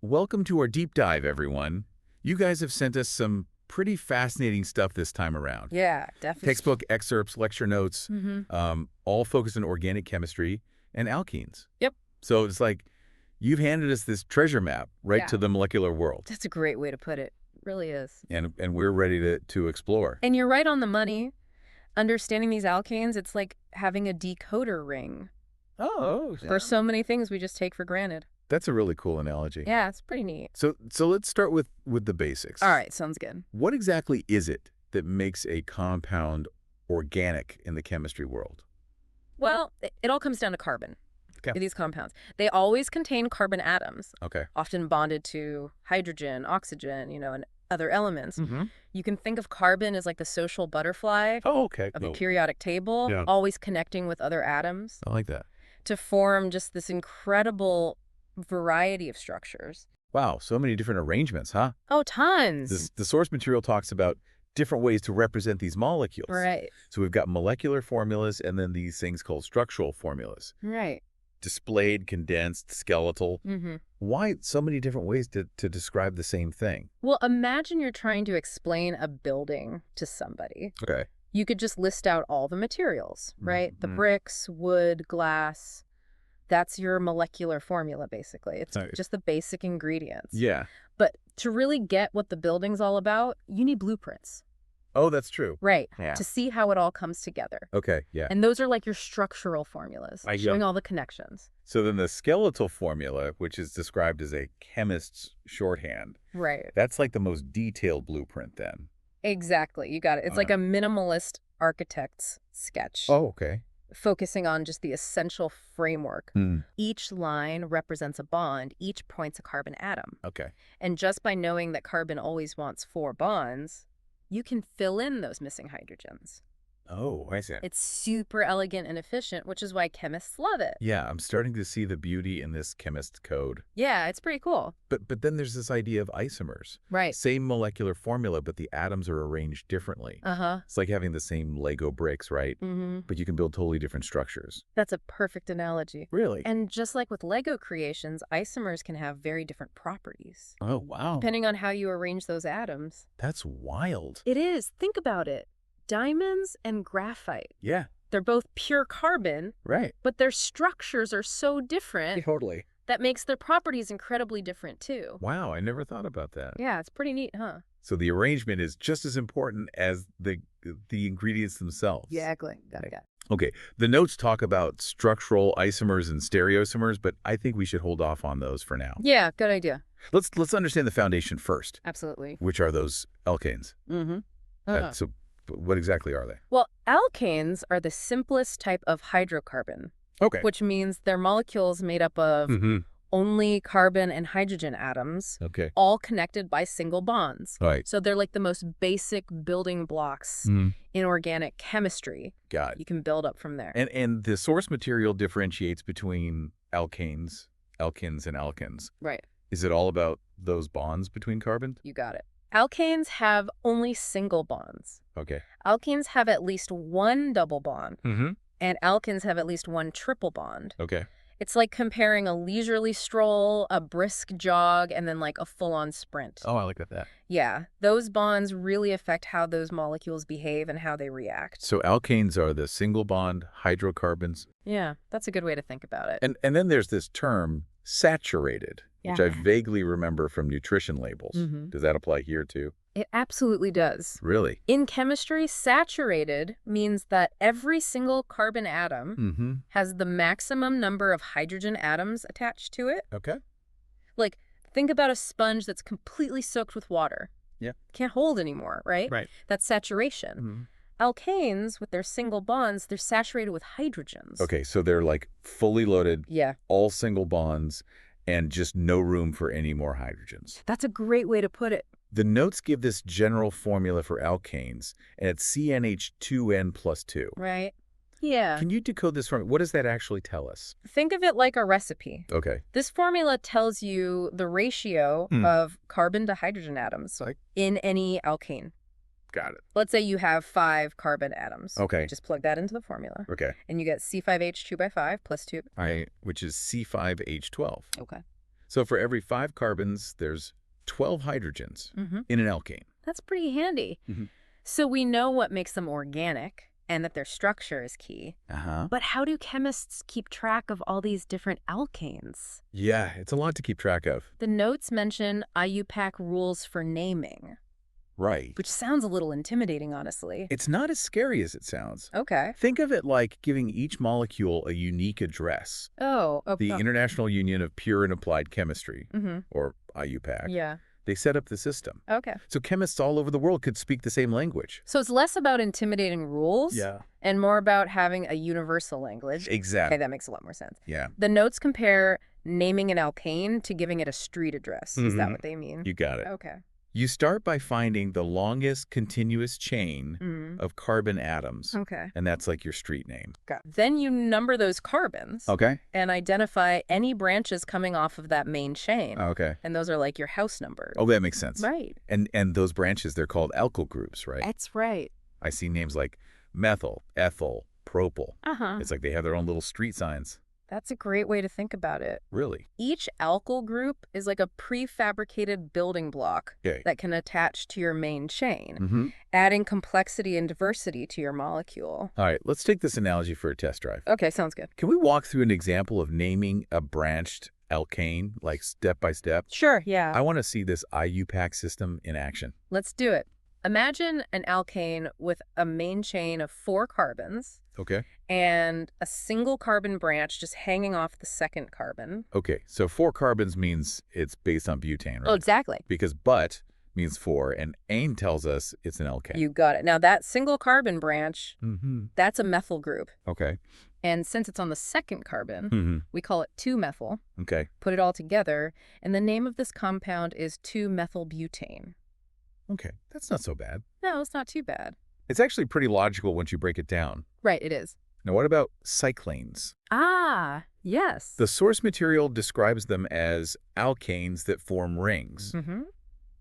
Welcome to our deep dive, everyone. You guys have sent us some pretty fascinating stuff this time around. Yeah, definitely. Textbook excerpts, lecture notes, all focused on organic chemistry and alkenes. Yep. So it's like you've handed us this treasure map right Yeah. to the molecular world. That's a great way to put it. It really is. And we're ready to explore. And you're right on the money. Understanding these alkanes, it's like having a decoder ring for so many things we just take for granted. That's a really cool analogy. Yeah, it's pretty neat. So let's start with the basics. All right, sounds good. What exactly is it that makes a compound organic in the chemistry world? Well, it all comes down to carbon. Okay. These compounds. They always contain carbon atoms, Okay. often bonded to hydrogen, oxygen, and other elements. Mm-hmm. You can think of carbon as like the social butterfly Oh, okay. of the periodic table, Yeah. always connecting with other atoms I like that. to form just this incredible variety of structures. Wow, so many different arrangements, huh? Oh, tons. The source material talks about different ways to represent these molecules. Right. So we've got molecular formulas and then these things called structural formulas. Right. Displayed, condensed, skeletal. Mm-hmm. Why so many different ways to describe the same thing? Well, imagine you're trying to explain a building to somebody. Okay. You could just list out all the materials, right? The Mhm. bricks, wood, glass. That's your molecular formula, basically. It's Right. just the basic ingredients. Yeah. But to really get what the building's all about, you need blueprints. Oh, that's true. Right. Yeah. To see how it all comes together. Okay, yeah. And those are like your structural formulas, I showing get- all the connections. So then the skeletal formula, which is described as a chemist's shorthand, Right. that's like the most detailed blueprint then. Exactly. You got it. It's like a minimalist architect's sketch, Oh, okay. focusing on just the essential framework. Hmm. Each line represents a bond. Each point's a carbon atom. Okay. And just by knowing that carbon always wants 4 bonds, you can fill in those missing hydrogens. Oh, I see. It's super elegant and efficient, which is why chemists love it. Yeah, I'm starting to see the beauty in this chemist code. Yeah, it's pretty cool. But then there's this idea of isomers. Right. Same molecular formula, but the atoms are arranged differently. Uh-huh. It's like having the same Lego bricks, right? Mm-hmm. But you can build totally different structures. That's a perfect analogy. Really? And just like with Lego creations, isomers can have very different properties, Oh, wow. depending on how you arrange those atoms. That's wild. It is. Think about it. Diamonds and graphite. Yeah, They're both pure carbon, right. but their structures are so different Totally. that makes their properties incredibly different too. Wow, I never thought about that. Yeah, it's pretty neat, huh? So the arrangement is just as important as the ingredients themselves. Exactly. Got it. Okay, the notes talk about structural isomers and stereoisomers, but I think we should hold off on those for now. Yeah, good idea. Let's understand the foundation first, Absolutely. which are those alkanes. Mm-hmm. So what exactly are they? Well, alkanes are the simplest type of hydrocarbon, Okay. which means they're molecules made up of Mm-hmm. only carbon and hydrogen atoms, Okay. all connected by single bonds. All right. So they're like the most basic building blocks in organic chemistry. Got it. You can build up from there. And the source material differentiates between alkanes, alkenes, and alkenes. Right. Is it all about those bonds between carbons? You got it. Alkanes have only single bonds. Okay. Alkenes have at least one double bond, Mm-hmm. and alkenes have at least one triple bond. Okay. It's like comparing a leisurely stroll, a brisk jog, and then like a full-on sprint. Oh, I like that. Yeah, those bonds really affect how those molecules behave and how they react. So alkanes are the single bond hydrocarbons. Yeah, that's a good way to think about it. And then there's this term saturated, which I Yeah. vaguely remember from nutrition labels. Mhm. Does that apply here too? It absolutely does. Really? In chemistry, saturated means that every single carbon atom Mm-hmm. has the maximum number of hydrogen atoms attached to it. Okay. Like, think about a sponge that's completely soaked with water. Yeah. Can't hold anymore, right? Right. That's saturation. Mm-hmm. Alkanes, with their single bonds, they're saturated with hydrogens. Okay, so they're like fully loaded, Yeah, all single bonds, and just no room for any more hydrogens. that's a great way to put it. The notes give this general formula for alkanes, and it's CnH2n plus 2. Right? Yeah. Can you decode this for me? What does that actually tell us? Think of it like a recipe. Okay. This formula tells you the ratio of carbon to hydrogen atoms Like- in any alkane. Got it. Let's say you have 5 carbon atoms. Okay. Just plug that into the formula. Okay. And you get C5H2 by 5 plus 2. Which is C5H12. Okay. So for every 5 carbons, there's 12 hydrogens in an alkane. That's pretty handy. So we know what makes them organic and that their structure is key. But how do chemists keep track of all these different alkanes? Yeah, it's a lot to keep track of. The notes mention IUPAC rules for naming. Right. Which sounds a little intimidating, honestly. It's not as scary as it sounds. Okay. Think of it like giving each molecule a unique address. Oh. The International Union of Pure and Applied Chemistry, or IUPAC. Yeah. They set up the system. Okay. So chemists all over the world could speak the same language. So it's less about intimidating rules and more about having a universal language. Exactly. Okay, that makes a lot more sense. Yeah. The notes compare naming an alkane to giving it a street address. Is that what they mean? You got it. Okay. You start by finding the longest continuous chain of carbon atoms. Okay. And that's like your street name. Got it. Then you number those carbons. Okay. And identify any branches coming off of that main chain. Okay. And those are like your house numbers. Oh, that makes sense. Right. And those branches, they're called alkyl groups, right? That's right. I see names like methyl, ethyl, propyl. Uh-huh. It's like they have their own little street signs. That's a great way to think about it. Really? Each alkyl group is like a prefabricated building block that can attach to your main chain, adding complexity and diversity to your molecule. All right, let's take this analogy for a test drive. Okay, sounds good. Can we walk through an example of naming a branched alkane, like step by step? Sure, yeah. I want to see this IUPAC system in action. Let's do it. Imagine an alkane with a main chain of 4 carbons. Okay. And a single carbon branch just hanging off the second carbon. Okay, so 4 carbons means it's based on butane, right? Oh, exactly. Because but means 4, and ane tells us it's an alkane. You got it. Now, that single carbon branch, that's a methyl group. Okay. And since it's on the second carbon, we call it 2-methyl. Okay. Put it all together, and the name of this compound is 2-methylbutane. Okay, that's not so bad. No, it's not too bad. It's actually pretty logical once you break it down. Right, it is. Now, what about cyclanes? Ah, yes. The source material describes them as alkanes that form rings.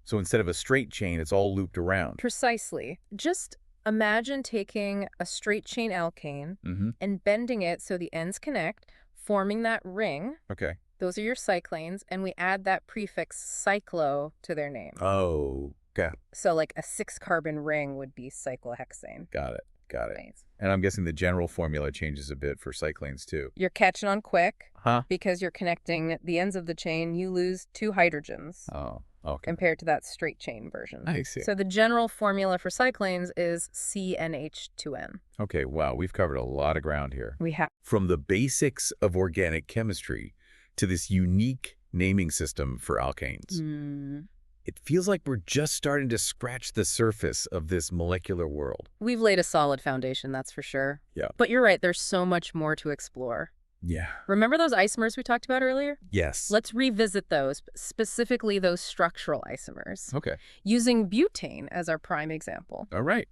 So instead of a straight chain, it's all looped around. Precisely. Just imagine taking a straight chain alkane and bending it so the ends connect, forming that ring. Okay. Those are your cyclanes, and we add that prefix cyclo to their name. Oh, okay. So like a 6-carbon ring would be cyclohexane. Got it. Got it. Right. And I'm guessing the general formula changes a bit for cyclanes too. You're catching on quick. Huh? Because you're connecting the ends of the chain, you lose 2 hydrogens. Oh, okay. Compared to that straight chain version. I see. So the general formula for cyclanes is CnH2n. Okay, wow, we've covered a lot of ground here. We have. From the basics of organic chemistry to this unique naming system for alkanes. It feels like we're just starting to scratch the surface of this molecular world. We've laid a solid foundation, that's for sure. Yeah. But you're right, there's so much more to explore. Yeah. Remember those isomers we talked about earlier? Yes. Let's revisit those, specifically those structural isomers. Okay. Using butane as our prime example. All right.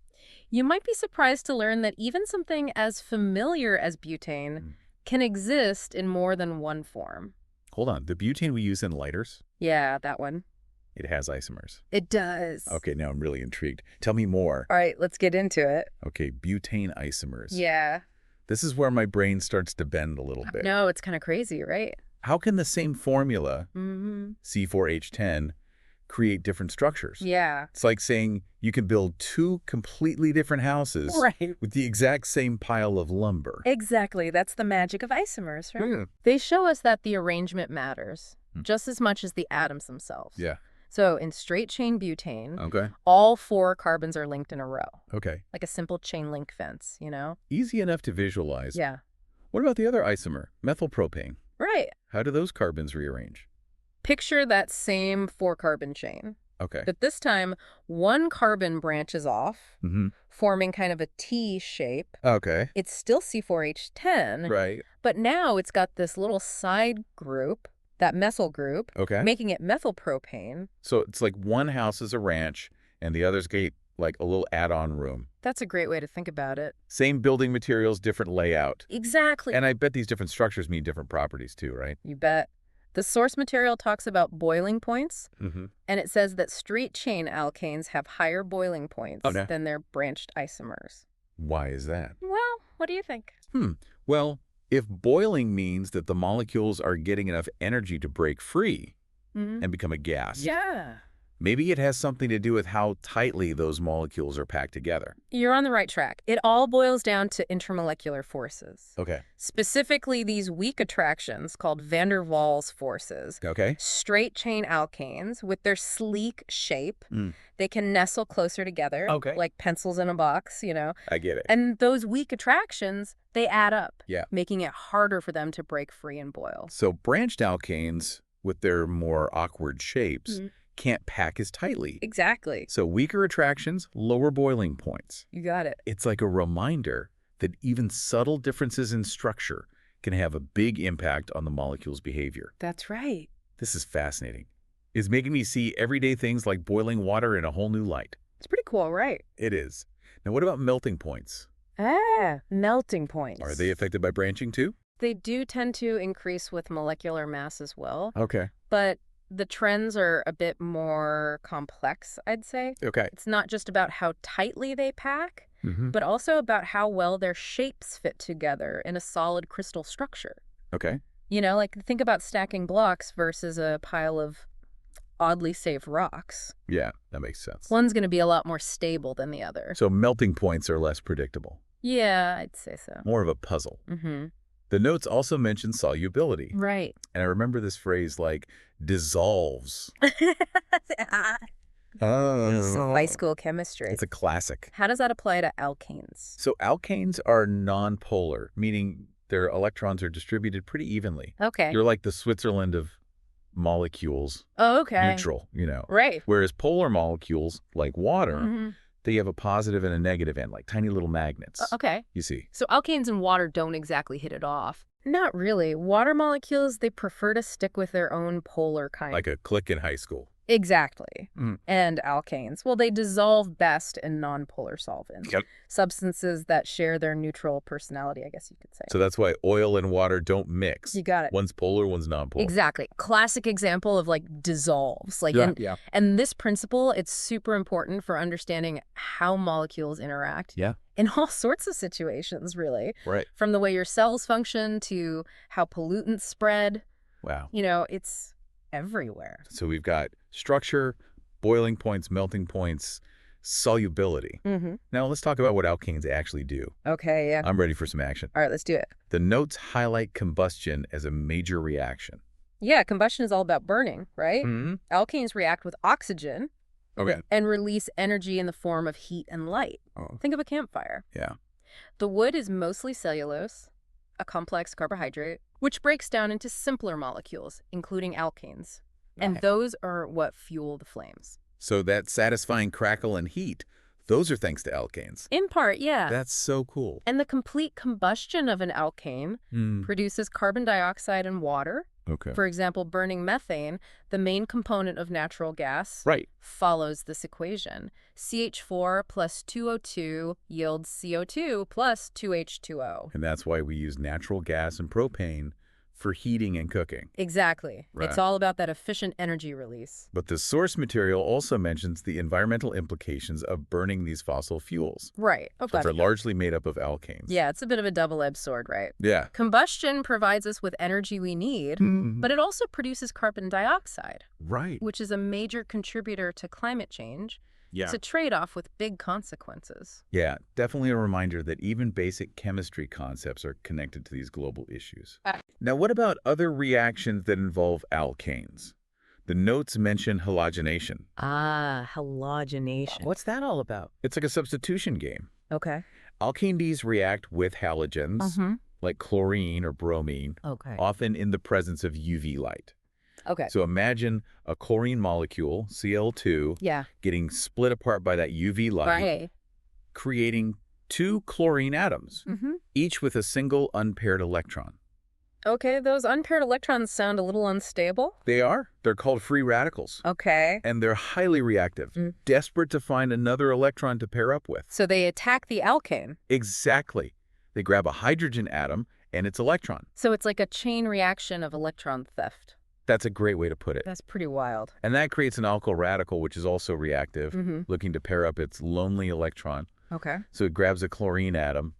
You might be surprised to learn that even something as familiar as butane can exist in more than one form. Hold on. The butane we use in lighters? Yeah, that one. It has isomers. It does. Okay, now I'm really intrigued. Tell me more. All right, let's get into it. Okay, butane isomers. Yeah. This is where my brain starts to bend a little bit. No, it's kind of crazy, right? How can the same formula, C4H10, create different structures? Yeah. It's like saying you can build 2 completely different houses with the exact same pile of lumber. Exactly. That's the magic of isomers, right? They show us that the arrangement matters just as much as the atoms themselves. Yeah. So in straight chain butane, Okay. all 4 carbons are linked in a row. Okay. Like a simple chain link fence, you know? Easy enough to visualize. Yeah. What about the other isomer, methylpropane? Right. How do those carbons rearrange? Picture that same 4-carbon chain. Okay. But this time, 1 carbon branches off, forming kind of a T shape. Okay. It's still C4H10. Right. But now it's got this little side group, that methyl group, making it methylpropane. So it's like one house is a ranch and the others get like a little add-on room. That's a great way to think about it. Same building materials, different layout. Exactly. And I bet these different structures mean different properties too, right? You bet. The source material talks about boiling points, and it says that straight chain alkanes have higher boiling points than their branched isomers. Why is that? Well, what do you think? Well, If boiling means that the molecules are getting enough energy to break free and become a gas, Yeah. maybe it has something to do with how tightly those molecules are packed together. You're on the right track. It all boils down to intermolecular forces. Okay. Specifically, these weak attractions called van der Waals forces. Okay. Straight-chain alkanes, with their sleek shape, they can nestle closer together, like pencils in a box, I get it. And those weak attractions, they add up, Yeah. making it harder for them to break free and boil. So branched alkanes, with their more awkward shapes, can't pack as tightly. Exactly. So weaker attractions, lower boiling points. You got it. It's like a reminder that even subtle differences in structure can have a big impact on the molecule's behavior. That's right. This is fascinating. It's making me see everyday things like boiling water in a whole new light. It's pretty cool, right? It is. Now, what about melting points? Melting points. Are they affected by branching too? They do tend to increase with molecular mass as well. Okay. But the trends are a bit more complex, I'd say. Okay. It's not just about how tightly they pack, but also about how well their shapes fit together in a solid crystal structure. Okay. Like think about stacking blocks versus a pile of oddly shaped rocks. Yeah, that makes sense. One's going to be a lot more stable than the other. So melting points are less predictable. Yeah, I'd say so. More of a puzzle. The notes also mention solubility. Right. And I remember this phrase like dissolves. High school chemistry. It's a classic. How does that apply to alkanes? So alkanes are nonpolar, meaning their electrons are distributed pretty evenly. Okay. You're like the Switzerland of molecules. Oh, okay. Neutral, Right. Whereas polar molecules, like water, they have a positive and a negative end, like tiny little magnets. Okay. You see. So alkanes and water don't exactly hit it off. Not really. Water molecules, they prefer to stick with their own polar kind. Like a clique in high school. Exactly. And alkanes, well, they dissolve best in nonpolar solvents. Yep. Substances that share their neutral personality, I guess you could say. So that's why oil and water don't mix. You got it. One's polar, one's nonpolar. Exactly. Classic example of dissolves. And this principle, it's super important for understanding how molecules interact. Yeah. In all sorts of situations, really. Right. From the way your cells function to how pollutants spread. Wow. It's everywhere. So we've got structure, boiling points, melting points, solubility. Now let's talk about what alkanes actually do. Okay, yeah. I'm ready for some action. All right, let's do it. The notes highlight combustion as a major reaction. Yeah, combustion is all about burning, right? Alkanes react with oxygen and release energy in the form of heat and light. Think of a campfire. Yeah. The wood is mostly cellulose, a complex carbohydrate, which breaks down into simpler molecules, including alkanes. And those are what fuel the flames. So that satisfying crackle and heat, those are thanks to alkanes. In part, yeah. That's so cool. And the complete combustion of an alkane produces carbon dioxide and water. Okay. For example, burning methane, the main component of natural gas, follows this equation. CH4 plus 2O2 yields CO2 plus 2H2O. And that's why we use natural gas and propane for heating and cooking. Exactly. Right. It's all about that efficient energy release. But the source material also mentions the environmental implications of burning these fossil fuels. Right. Which are largely made up of alkanes. Yeah, it's a bit of a double-edged sword, right? Yeah. Combustion provides us with energy we need, but it also produces carbon dioxide. Right. Which is a major contributor to climate change. Yeah. It's a trade-off with big consequences. Yeah, definitely a reminder that even basic chemistry concepts are connected to these global issues. Now, what about other reactions that involve alkanes? The notes mention halogenation. Halogenation. What's that all about? It's like a substitution game. Okay. Alkanes react with halogens, like chlorine or bromine, often in the presence of UV light. Okay. So imagine a chlorine molecule, Cl2, getting split apart by that UV light, creating two chlorine atoms, each with a single unpaired electron. Okay, those unpaired electrons sound a little unstable. They are. They're called free radicals. Okay. And they're highly reactive, desperate to find another electron to pair up with. So they attack the alkane. Exactly. They grab a hydrogen atom and its electron. So it's like a chain reaction of electron theft. That's a great way to put it. That's pretty wild. And that creates an alkyl radical, which is also reactive, looking to pair up its lonely electron. Okay. So it grabs a chlorine atom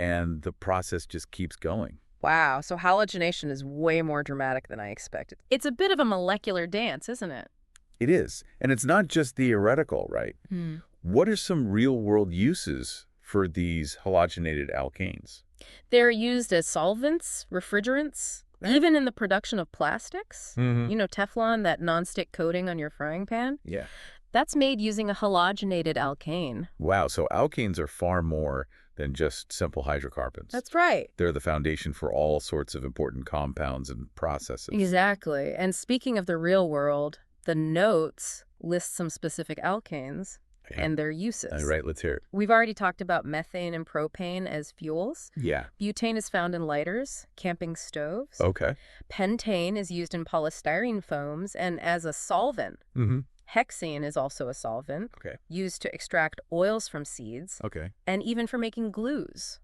and the process just keeps going. Wow, so halogenation is way more dramatic than I expected. It's a bit of a molecular dance, isn't it? It is. And it's not just theoretical, right? What are some real-world uses for these halogenated alkanes? They're used as solvents, refrigerants, even in the production of plastics. You know, Teflon, that nonstick coating on your frying pan? Yeah. That's made using a halogenated alkane. Wow, so alkanes are far more than just simple hydrocarbons. That's right. They're the foundation for all sorts of important compounds and processes. Exactly. And speaking of the real world, the notes list some specific alkanes and their uses. All right, let's hear it. We've already talked about methane and propane as fuels. Yeah. Butane is found in lighters, camping stoves. Okay. Pentane is used in polystyrene foams and as a solvent. Hexane is also a solvent, used to extract oils from seeds, and even for making glues.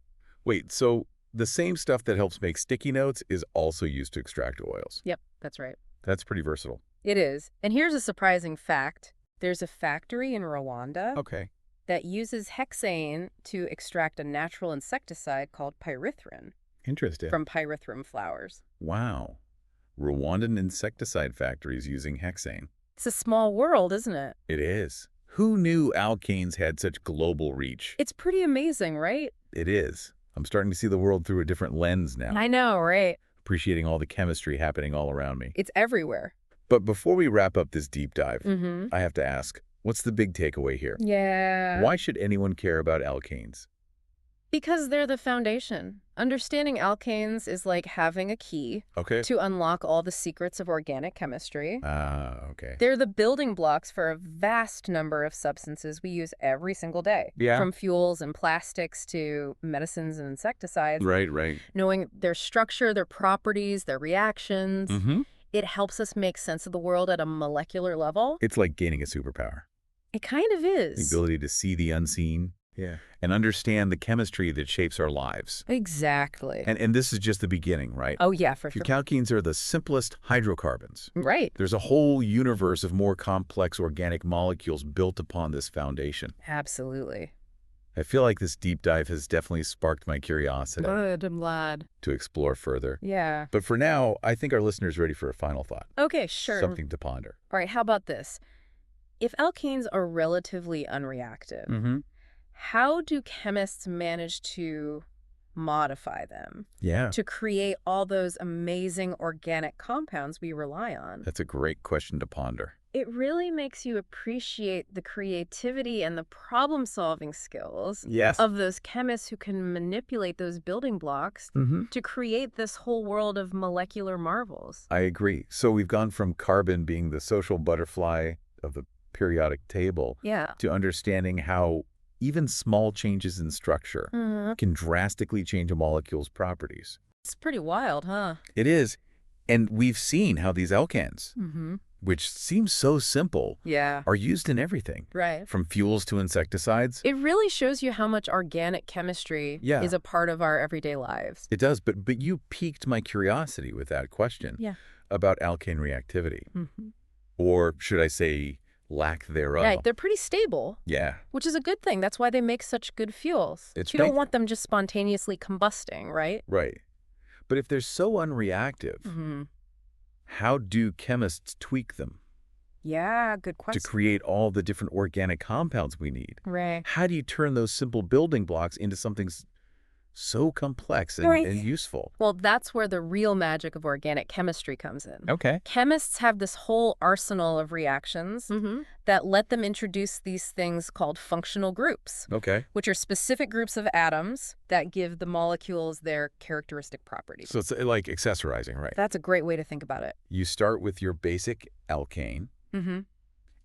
Wait, so the same stuff that helps make sticky notes is also used to extract oils? Yep, that's right. That's pretty versatile. It is. And here's a surprising fact. There's a factory in Rwanda that uses hexane to extract a natural insecticide called pyrethrin. Interesting. From pyrethrum flowers. Wow. Rwandan insecticide factories using hexane. It's a small world, isn't it? It is. Who knew alkanes had such global reach? It's pretty amazing, right? It is. I'm starting to see the world through a different lens now. I know, right? Appreciating all the chemistry happening all around me. It's everywhere. But before we wrap up this deep dive, I have to ask, what's the big takeaway here? Yeah. Why should anyone care about alkanes? Because they're the foundation. Understanding alkanes is like having a key to unlock all the secrets of organic chemistry. They're the building blocks for a vast number of substances we use every single day. From fuels and plastics to medicines and insecticides. Right. Knowing their structure, their properties, their reactions, it helps us make sense of the world at a molecular level. It's like gaining a superpower. It kind of is. The ability to see the unseen. And understand the chemistry that shapes our lives. Exactly. And this is just the beginning, right? Oh, yeah, for sure. Alkanes are the simplest hydrocarbons. Right. There's a whole universe of more complex organic molecules built upon this foundation. Absolutely. I feel like this deep dive has definitely sparked my curiosity. Good, I'm glad. To explore further. Yeah. But for now, I think our listeners are ready for a final thought. Okay, sure. Something to ponder. All right, how about this? If alkanes are relatively unreactive, how do chemists manage to modify them? To create all those amazing organic compounds we rely on? That's a great question to ponder. It really makes you appreciate the creativity and the problem-solving skills of those chemists who can manipulate those building blocks to create this whole world of molecular marvels. I agree. So we've gone from carbon being the social butterfly of the periodic table to understanding how even small changes in structure can drastically change a molecule's properties. It's pretty wild, huh? It is. And we've seen how these alkanes, which seem so simple, are used in everything. Right. From fuels to insecticides. It really shows you how much organic chemistry is a part of our everyday lives. It does. But you piqued my curiosity with that question about alkane reactivity. Or should I say lack thereof. Right, they're pretty stable. Which is a good thing. That's why they make such good fuels. You don't want them just spontaneously combusting, right? Right. But if they're so unreactive, how do chemists tweak them? Yeah, good question. To create all the different organic compounds we need. Right. How do you turn those simple building blocks into something so complex and useful? Well, that's where the real magic of organic chemistry comes in. Chemists have this whole arsenal of reactions that let them introduce these things called functional groups, which are specific groups of atoms that give the molecules their characteristic properties. So it's like accessorizing, right? That's a great way to think about it. You start with your basic alkane and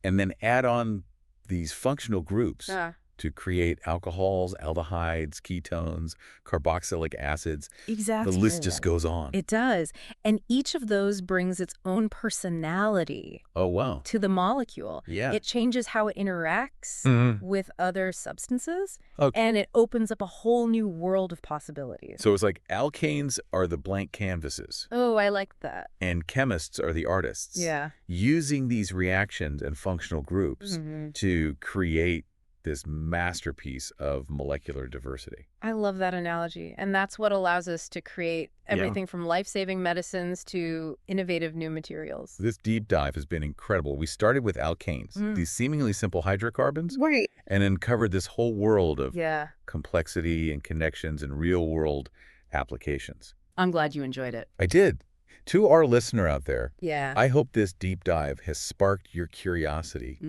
then add on these functional groups to create alcohols, aldehydes, ketones, carboxylic acids. Exactly. The list just goes on. It does. And each of those brings its own personality to the molecule. It changes how it interacts with other substances, and it opens up a whole new world of possibilities. So it's like alkanes are the blank canvases. Oh, I like that. And chemists are the artists. Using these reactions and functional groups to create this masterpiece of molecular diversity. I love that analogy. And that's what allows us to create everything from life-saving medicines to innovative new materials. This deep dive has been incredible. We started with alkanes, these seemingly simple hydrocarbons, and uncovered this whole world of complexity and connections and real-world applications. I'm glad you enjoyed it. I did. To our listener out there, Yeah. I hope this deep dive has sparked your curiosity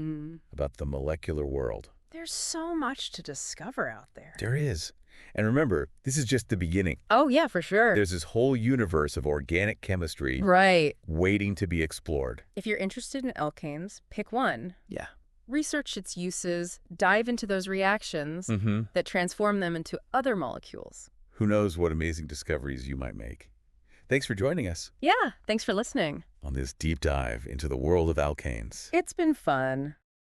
about the molecular world. There's so much to discover out there. There is. And remember, this is just the beginning. Oh, yeah, for sure. There's this whole universe of organic chemistry waiting to be explored. If you're interested in alkanes, pick one. Yeah. Research its uses, dive into those reactions that transform them into other molecules. Who knows what amazing discoveries you might make. Thanks for joining us. Yeah, thanks for listening. On this deep dive into the world of alkanes. It's been fun.